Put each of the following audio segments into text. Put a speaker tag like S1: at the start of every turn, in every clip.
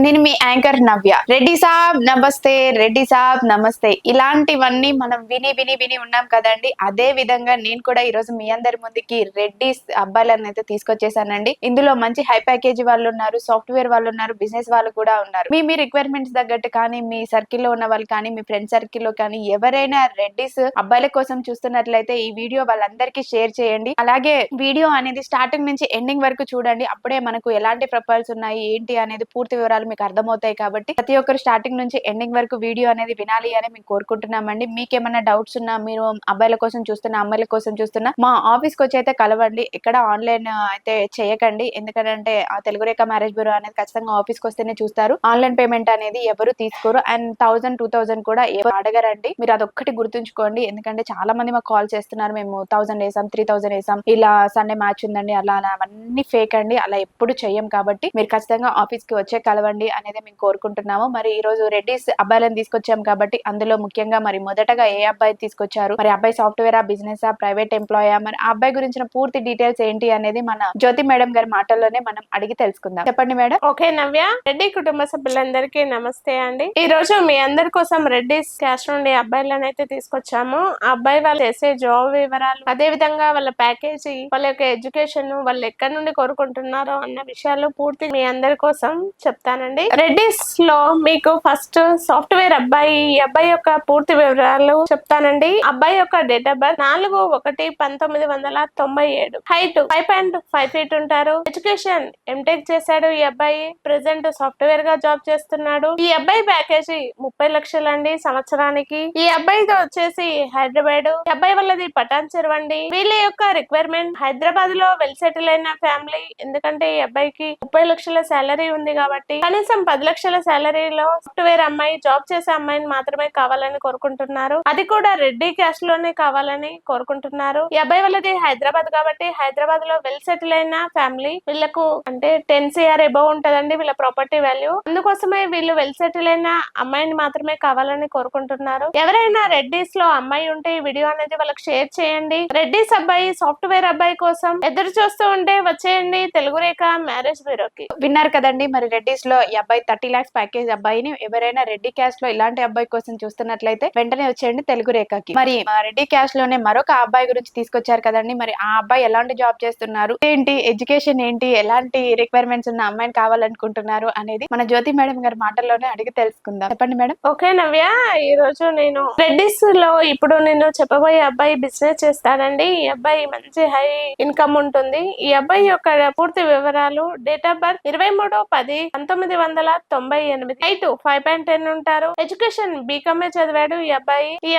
S1: నేను మీ యాంకర్ నవ్య. రెడ్డి సాబ్ నమస్తే, రెడ్డి సాబ్ నమస్తే. ఇలాంటివన్నీ మనం విని విని విని ఉన్నాం కదండి. అదే విధంగా నేను కూడా ఈ రోజు మీ అందరి ముందుకి రెడ్డి అబ్బాయిలను అయితే తీసుకొచ్చేసానండి. ఇందులో మంచి హై ప్యాకేజీ వాళ్ళు ఉన్నారు, సాఫ్ట్వేర్ వాళ్ళు ఉన్నారు, బిజినెస్ వాళ్ళు కూడా ఉన్నారు. మీ రిక్వైర్మెంట్స్ తగ్గట్టు కానీ, మీ సర్కిల్లో ఉన్న వాళ్ళు కానీ, మీ ఫ్రెండ్ సర్కిల్లో కానీ ఎవరైనా రెడ్డిస్ అబ్బాయిల కోసం చూస్తున్నట్లయితే ఈ వీడియో వాళ్ళందరికీ షేర్ చేయండి. అలాగే వీడియో అనేది స్టార్టింగ్ నుంచి ఎండింగ్ వరకు చూడండి. అప్పుడే మనకు ఎలాంటి ప్రొఫైల్స్ ఉన్నాయి ఏంటి అనేది పూర్తి వివరాలు మీకు అర్థమవుతాయి. కాబట్టి ప్రతి ఒక్కరు స్టార్టింగ్ నుంచి ఎండింగ్ వరకు వీడియో అనేది వినాలి అని మేము కోరుకుంటున్నామండి. మీకేమైనా డౌట్స్ ఉన్నా, మీరు అబ్బాయిల కోసం చూస్తున్నా, అమ్మాయిల కోసం చూస్తున్నా మా ఆఫీస్ కి వచ్చి అయితే కలవండి. ఎక్కడ ఆన్లైన్ అయితే చేయకండి. ఎందుకంటే ఆ తెలుగు రేఖ మ్యారేజ్ బ్యూరో అనేది ఖచ్చితంగా ఆఫీస్ కి వస్తేనే చూస్తారు. ఆన్లైన్ పేమెంట్ అనేది ఎవరు తీసుకోరు. అండ్ 1000-2000 కూడా ఎవరు అడగరండి. మీరు అదొక్కటి గుర్తుంచుకోండి. ఎందుకంటే చాలా మంది మాకు కాల్ చేస్తున్నారు. మేము 1000 వేసాం, 3000 వేసాం, ఇలా సండే మ్యాచ్ ఉందండి, అలా అవన్నీ ఫేక్ అండి. అలా ఎప్పుడు చెయ్యం. కాబట్టి మీరు ఖచ్చితంగా ఆఫీస్ కి వచ్చే కలవండి అనేది మేము కోరుకుంటున్నాము. మరి ఈ రోజు రెడ్డిస్ అబ్బాయిలను తీసుకొచ్చాం కాబట్టి అందులో ముఖ్యంగా మరి మొదటగా ఏ అబ్బాయి తీసుకొచ్చారు, మరి అబ్బాయి సాఫ్ట్వేర్ బిజినెస్ ప్రైవేట్ ఎంప్లాయా, మరి ఆ అబ్బాయి గురించిన పూర్తి డీటెయిల్స్ ఏంటి అనేది మన జ్యోతి మేడం గారి మాటల్లోనే మనం అడిగి తెలుసుకుందాం. చెప్పండి మేడం.
S2: ఓకే నవ్య, రెడ్డి కుటుంబ సభ్యులందరికీ నమస్తే అండి. ఈ రోజు మీ అందరి కోసం రెడ్డిస్ క్యాస్ట్ నుండి అబ్బాయిలను అయితే తీసుకొచ్చాము. ఆ అబ్బాయి వాళ్ళు చేసే జాబ్ వివరాలు, అదే విధంగా వాళ్ళ ప్యాకేజీ, వాళ్ళ యొక్క ఎడ్యుకేషన్, వాళ్ళు ఎక్కడి నుండి కోరుకుంటున్నారో అన్న విషయాలు పూర్తి మీ అందరి కోసం చెప్తానండి. రెడ్డిస్ లో మీకు ఫస్ట్ సాఫ్ట్వేర్ అబ్బాయి, ఈ అబ్బాయి యొక్క పూర్తి వివరాలు చెప్తానండి. అబ్బాయి యొక్క date of birth 4/1/1997, height 5.5 feet ఉంటారు. ఎడ్యుకేషన్ ఎంటెక్ చేశాడు ఈ అబ్బాయి. ప్రెసెంట్ సాఫ్ట్వేర్ గా జాబ్ చేస్తున్నాడు. ఈ అబ్బాయి ప్యాకేజీ 30 లక్షలు అండి సంవత్సరానికి. ఈ అబ్బాయితో వచ్చేసి హైదరాబాద్. ఈ అబ్బాయి వాళ్ళది పటాన్ చెరువు అండి. వీళ్ళ యొక్క రిక్వైర్మెంట్ హైదరాబాద్ లో వెల్ సెటిల్ అయిన ఫ్యామిలీ. ఎందుకంటే ఈ అబ్బాయికి 30 లక్షల శాలరీ ఉంది కాబట్టి కనీసం 10 లక్షల శాలరీలో సాఫ్ట్వేర్ అమ్మాయి, జాబ్ చేసే అమ్మాయిని మాత్రమే కావాలని కోరుకుంటున్నారు. అది కూడా రెడ్డి క్యాస్ట్ లోనే కావాలని కోరుకుంటున్నారు. ఈ అబ్బాయి వాళ్ళది హైదరాబాద్ కాబట్టి హైదరాబాద్ లో వెల్ సెటిల్ అయిన ఫ్యామిలీ. వీళ్ళకు అంటే 10 CR ఎబవ్ ఉంటదండి వీళ్ళ ప్రాపర్టీ వాల్యూ. అందుకోసమే వీళ్ళు వెల్ సెటిల్ అయిన అమ్మాయిని మాత్రమే కావాలని కోరుకుంటున్నారు. ఎవరైనా రెడ్డిస్ లో అమ్మాయి ఉంటే ఈ వీడియో అనేది వాళ్ళకి షేర్ చేయండి. రెడ్డిస్ అబ్బాయి, సాఫ్ట్వేర్ అబ్బాయి కోసం ఎదురు చూస్తూ ఉంటే వచ్చేయండి తెలుగు రేఖ మ్యారేజ్ బ్యూరోకి.
S1: విన్నారు కదండి. మరి రెడ్డిస్ లో ఈ అబ్బాయి 30 lakhs ప్యాకేజ్ అబ్బాయిని ఎవరైనా రెడ్డి క్యాస్ట్ లో ఇలాంటి అబ్బాయి కోసం చూస్తున్నట్లయితే వెంటనే వచ్చేయండి తెలుగు రేఖకి. మరి రెడ్డి క్యాస్ట్ లోనే మరొక అబ్బాయి గురించి తీసుకొచ్చారు కదండి. మరి ఆ అబ్బాయి ఎలాంటి జాబ్ చేస్తున్నారు, ఏంటి ఎడ్యుకేషన్ ఏంటి, ఎలాంటి రిక్వైర్మెంట్స్ ఉన్న అమ్మాయిని కావాలనుకుంటున్నారు అనేది మన జ్యోతి మేడం గారి మాటల్లోనే అడిగి తెలుసుకుందాం. చెప్పండి మేడం.
S2: ఓకే నవ్య, ఈ రోజు నేను రెడ్డిస్ లో ఇప్పుడు నేను చెప్పబోయే అబ్బాయి బిజినెస్ చేస్తాడండి. ఈ అబ్బాయి మంచి హై ఇన్కమ్ ఉంటుంది. ఈ అబ్బాయి యొక్క పూర్తి వివరాలు: డేట్ ఆఫ్ బర్త్ 23/10/1998, హైట్ 5.10 ఉంటారు. ఎడ్యుకేషన్ బీకామే చదివాడు ఈ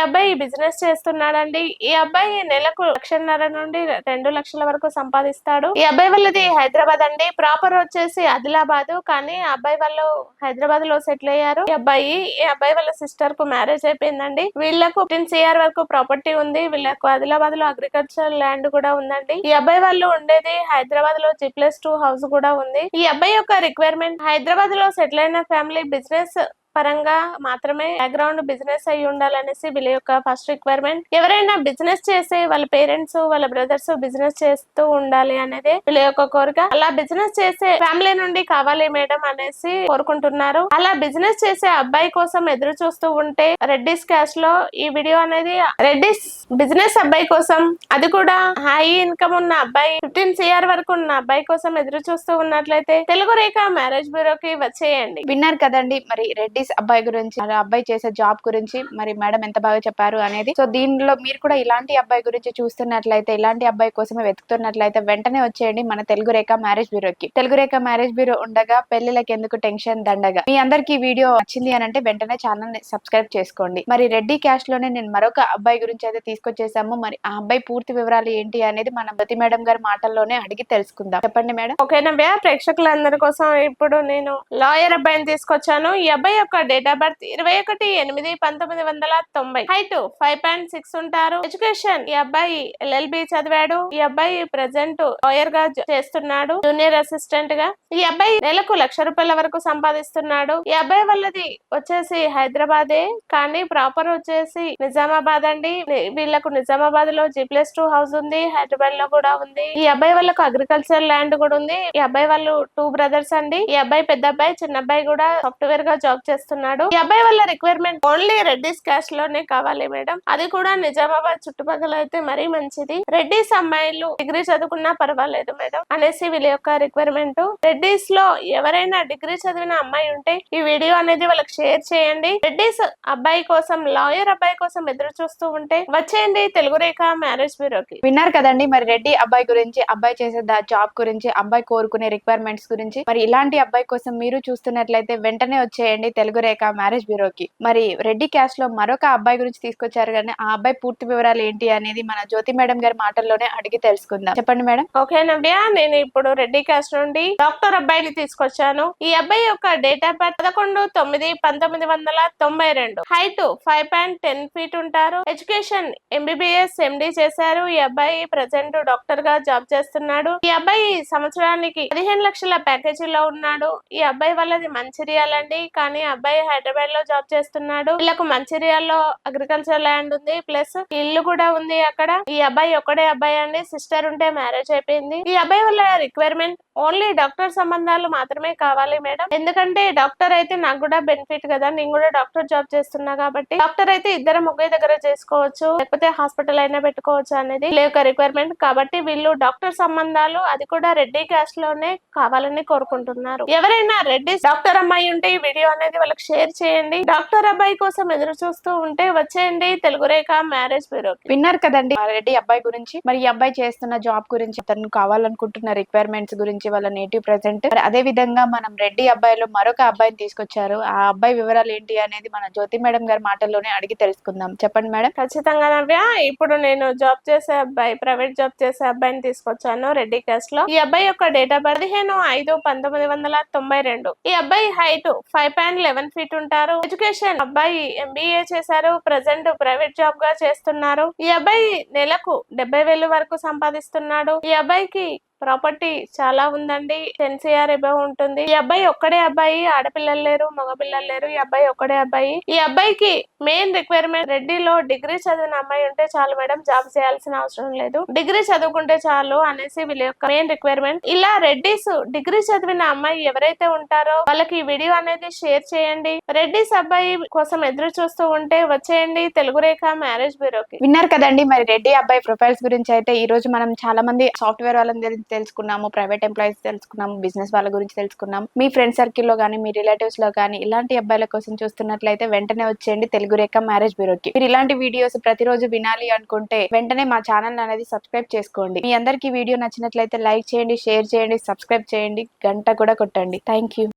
S2: అబ్బాయి బిజినెస్ చేస్తున్నాడండి. ఈ అబ్బాయి నెలకు 1.5 నుండి 2 లక్షల వరకు సంపాదిస్తాడు. ఈ అబ్బాయి వాళ్ళది హైదరాబాద్ అండి. ప్రాపర్ వచ్చేసి ఆదిలాబాద్, కానీ ఆ అబ్బాయి వాళ్ళు హైదరాబాద్ లో సెటిల్ అయ్యారు. ఈ అబ్బాయి వాళ్ళ సిస్టర్ కు మ్యారేజ్ అయిపోయిందండి. వీళ్ళకు 10 CR వరకు ప్రాపర్టీ ఉంది. వీళ్ళకు ఆదిలాబాద్ లో అగ్రికల్చర్ ల్యాండ్ కూడా ఉందండి. ఈ అబ్బాయి వాళ్ళు ఉండేది హైదరాబాద్ లో G+2 హౌస్ కూడా ఉంది. ఈ అబ్బాయి యొక్క రిక్వైర్మెంట్ హైదరాబాద్ లో సెటిల్ అయిన ఫ్యామిలీ, బిజినెస్ పరంగా మాత్రమే బ్యాక్గ్రౌండ్ బిజినెస్ అయి ఉండాలనేసి వీళ్ళ యొక్క ఫస్ట్ రిక్వైర్మెంట్. ఎవరైనా బిజినెస్ చేసే వాళ్ళ పేరెంట్స్, వాళ్ళ బ్రదర్స్ బిజినెస్ చేస్తూ ఉండాలి అనేది వీళ్ళ యొక్క కోరిక. అలా బిజినెస్ చేసే ఫ్యామిలీ నుండి కావాలి మేడం అనేసి కోరుకుంటున్నారు. అలా బిజినెస్ చేసే అబ్బాయి కోసం ఎదురు చూస్తూ ఉంటే రెడ్డిస్ క్యాస్ట్ లో ఈ వీడియో అనేది రెడ్డిస్ బిజినెస్ అబ్బాయి కోసం, అది కూడా హై ఇన్కమ్ ఉన్న అబ్బాయి, 15 CR వరకు ఉన్న అబ్బాయి కోసం ఎదురు చూస్తూ ఉన్నట్లయితే తెలుగు రేఖ మ్యారేజ్ బ్యూరోకి వచ్చేయండి.
S1: విన్నారు కదండి. మరి రెడ్డిస్ అబ్బాయి గురించి, అబ్బాయి చేసే జాబ్ గురించి మరి మేడం ఎంత బాగా చెప్పారు అనేది. సో దీనిలో మీరు కూడా ఇలాంటి అబ్బాయి గురించి చూస్తున్నట్లయితే, ఇలాంటి అబ్బాయి కోసమే వెతుకుతున్నట్లయితే వెంటనే వచ్చేయండి మన తెలుగు రేఖ మ్యారేజ్ బ్యూరోకి. తెలుగు రేఖ మ్యారేజ్ బ్యూరో ఉండగా పెళ్లిళ్ళకి ఎందుకు టెన్షన్ దండగా. మీ అందరికి వీడియో వచ్చింది అని అంటే వెంటనే ఛానల్ ని సబ్స్క్రైబ్ చేసుకోండి. మరి రెడ్డి క్యాస్ట్ లోనే నేను మరొక అబ్బాయి గురించి అయితే తీసుకొచ్చేసాము. మరి ఆ అబ్బాయి పూర్తి వివరాలు ఏంటి అనేది మన జ్యోతి మేడం గారి మాటల్లోనే అడిగి తెలుసుకుందాం. చెప్పండి మేడం.
S2: ఓకేనా ప్రేక్షకులందరి కోసం ఇప్పుడు నేను లాయర్ అబ్బాయిని తీసుకొచ్చాను. ఈ అబ్బాయి యొక్క యొక్క డేట్ ఆఫ్ బర్త్ 21/8/1990. హైట్ 5.6 ఉంటారు. ఎడ్యుకేషన్ ఈ అబ్బాయి LLB చదివాడు. ఈ అబ్బాయి ప్రెసెంట్ లాయర్ గా చేస్తున్నాడు, జూనియర్ అసిస్టెంట్ గా. ఈ అబ్బాయి నెలకు ₹1,00,000 వరకు సంపాదిస్తున్నాడు. ఈ అబ్బాయి వాళ్ళది వచ్చేసి హైదరాబాదే, కానీ ప్రాపర్ వచ్చేసి నిజామాబాద్ అండి. వీళ్ళకు నిజామాబాద్ లో G+2 హౌస్ ఉంది, హైదరాబాద్ లో కూడా ఉంది. ఈ అబ్బాయి వాళ్ళకు అగ్రికల్చర్ ల్యాండ్ కూడా ఉంది. ఈ అబ్బాయి వాళ్ళు 2 బ్రదర్స్ అండి. ఈ అబ్బాయి పెద్ద అబ్బాయి, చిన్న అబ్బాయి కూడా సాఫ్ట్వేర్ గా జాబ్ చేస్తున్నాడు. ఈ అబ్బాయి వాళ్ళ రిక్వైర్మెంట్ ఓన్లీ రెడ్డిస్ క్యాస్ట్ లోనే కావాలి మేడం, అది కూడా నిజామాబాద్ చుట్టుపక్కల అయితే మరీ మంచిది. రెడ్డిస్ అమ్మాయిలు డిగ్రీ చదువుకున్నా పర్వాలేదు మేడం అనేసి వీళ్ళ యొక్క రిక్వైర్మెంట్. రెడ్డిస్ లో ఎవరైనా డిగ్రీ చదివిన అమ్మాయి ఉంటే ఈ వీడియో అనేది వాళ్ళకి షేర్ చేయండి. రెడ్డిస్ అబ్బాయి కోసం, లాయర్ అబ్బాయి కోసం ఎదురు చూస్తూ ఉంటే వచ్చేయండి తెలుగు రేఖ మ్యారేజ్ బ్యూరోకి.
S1: విన్నారు కదండి మరి రెడ్డి అబ్బాయి గురించి, అబ్బాయి చేసే జాబ్ గురించి, అబ్బాయి కోరుకునే రిక్వైర్మెంట్స్ గురించి. మరి ఇలాంటి అబ్బాయి కోసం మీరు చూస్తున్నట్లయితే వెంటనే వచ్చేయండి తెలుగు రేఖ మ్యారేజ్ బ్యూరోకి. మరి రెడ్డి క్యాస్ట్ లో మరొక అబ్బాయి గురించి తీసుకొచ్చారు కానీ ఆ అబ్బాయి పూర్తి వివరాలు ఏంటి అనేది మన జ్యోతి మేడం గారి మాటల్లోనే అడిగి తెలుసుకుందాం. చెప్పండి మేడం.
S2: ఓకే నవ్య, నేను ఇప్పుడు రెడ్డి క్యాస్ట్ నుండి డాక్టర్ అబ్బాయిని తీసుకొచ్చాను. ఈ అబ్బాయి యొక్క date of birth 11/9/1992. Height 5.10 feet ఉంటారు. ఎడ్యుకేషన్ MBBS MD చేశారు. ఈ అబ్బాయి ప్రెసెంట్ డాక్టర్ గా జాబ్ చేస్తున్నాడు. ఈ అబ్బాయి సంవత్సరానికి 15 లక్షల ప్యాకేజీలో ఉన్నాడు. ఈ అబ్బాయి వాళ్ళది మంచిర్యాల అండి, కానీ అబ్బాయి హైదరాబాద్ లో జాబ్ చేస్తున్నాడు. వీళ్ళకు మంచిర్యాలలో అగ్రికల్చర్ ల్యాండ్ ఉంది, ప్లస్ ఇల్లు కూడా ఉంది అక్కడ. ఈ అబ్బాయి ఒక్కడే అబ్బాయి అండి, సిస్టర్ ఉంటే మ్యారేజ్ అయిపోయింది. ఈ అబ్బాయి వాళ్ళ రిక్వైర్మెంట్ ఓన్లీ డాక్టర్ సంబంధాలు మాత్రమే కావాలి మేడం, ఎందుకంటే డాక్టర్ అయితే నాకు కూడా బెనిఫిట్ కదా, నేను కూడా డాక్టర్ జాబ్ చేస్తున్నా కాబట్టి. డాక్టర్ అయితే ఇద్దరం ఒకే దగ్గర చేసుకోవచ్చు, లేకపోతే హాస్పిటల్ అయినా పెట్టుకోవచ్చు అనేది లేక రిక్వైర్మెంట్. కాబట్టి వీళ్ళు డాక్టర్ సంబంధాలు, అది కూడా రెడ్డి క్యాస్ట్ లోనే కావాలని కోరుకుంటున్నారు. ఎవరైనా రెడ్డి డాక్టర్ అమ్మాయి ఉంటే ఈ వీడియో అనేది వాళ్ళకి షేర్ చేయండి. డాక్టర్ అబ్బాయి కోసం ఎదురు చూస్తూ ఉంటే వచ్చేయండి తెలుగు రేఖ మ్యారేజ్ బ్యూరోకి.
S1: విన్నారు కదండి రెడ్డి అబ్బాయి గురించి, మరి ఈ అబ్బాయి చేస్తున్న జాబ్ గురించి, తను కావాలనుకుంటున్న రిక్వైర్మెంట్స్ గురించి, వాళ్ళ నేటివ్ ప్రెసెంట్. అదే విధంగా మనం రెడ్డి అబ్బాయిలో మరొక అబ్బాయిని తీసుకొచ్చారు. ఆ అబ్బాయి వివరాలు ఏంటి అనేది మన జ్యోతి మేడం గారి మాటల్లోనే అడిగి తెలుసుకుందాం. చెప్పండి మేడం.
S2: ఖచ్చితంగా నవ్య, ఇప్పుడు నేను జాబ్ చేసే అబ్బాయి, ప్రైవేట్ జాబ్ చేసే అబ్బాయిని తీసుకొచ్చాను రెడ్డి క్యాస్ట్ లో. ఈ అబ్బాయి యొక్క డేట్ ఆఫ్ బర్త్ 15/5/1992. ఈ అబ్బాయి హైట్ 5.11 ఫీట్ ఉంటారు. ఎడ్యుకేషన్ అబ్బాయి MBA చేశారు, ప్రెసెంట్ ప్రైవేట్ జాబ్ గా చేస్తున్నారు. ఈ అబ్బాయి నెలకు 70,000 వరకు సంపాదిస్తున్నాడు. ఈ అబ్బాయికి ప్రాపర్టీ చాలా ఉందండి, 10 CR అబౌవ్ ఉంటుంది. ఈ అబ్బాయి ఒక్కడే అబ్బాయి, ఆడపిల్లలు లేరు, మగ పిల్లలు లేరు. ఈ అబ్బాయి ఒక్కడే అబ్బాయి. ఈ అబ్బాయికి మెయిన్ రిక్వైర్మెంట్ రెడ్డిలో డిగ్రీ చదివిన అమ్మాయి ఉంటే చాలు మేడం, జాబ్ చేయాల్సిన అవసరం లేదు, డిగ్రీ చదువుకుంటే చాలు అనేసి వీళ్ళ యొక్క మెయిన్ రిక్వైర్మెంట్. ఇలా రెడ్డిస్ డిగ్రీ చదివిన అమ్మాయి ఎవరైతే ఉంటారో వాళ్ళకి ఈ వీడియో అనేది షేర్ చేయండి. రెడ్డిస్ అబ్బాయి కోసం ఎదురు చూస్తూ ఉంటే వచ్చేయండి తెలుగు రేఖ మ్యారేజ్ బ్యూరోకి.
S1: విన్నారు కదండి మరి రెడ్డి అబ్బాయి ప్రొఫైల్స్ గురించి. అయితే ఈ రోజు మనం చాలా మంది సాఫ్ట్వేర్ వాళ్ళని తెలుసుకున్నాము, ప్రైవేట్ ఎంప్లాయీస్ తెలుసుకున్నాము, బిజినెస్ వాళ్ళ గురించి తెలుసుకున్నాం. మీ ఫ్రెండ్ సర్కిల్ లో కానీ, మీ రిలేటివ్స్ లో కానీ ఇలాంటి అబ్బాయిల కోసం చూస్తున్నట్లయితే వెంటనే వచ్చేయండి తెలుగు రేఖ మ్యారేజ్ బ్యూరోకి. మీరు ఇలాంటి వీడియోస్ ప్రతిరోజు వినాలి అనుకుంటే వెంటనే మా ఛానల్ అనేది సబ్స్క్రైబ్ చేసుకోండి. మీ అందరికి వీడియో నచ్చినట్లయితే లైక్ చేయండి, షేర్ చేయండి, సబ్స్క్రైబ్ చేయండి, గంట కూడా కొట్టండి. Thank you.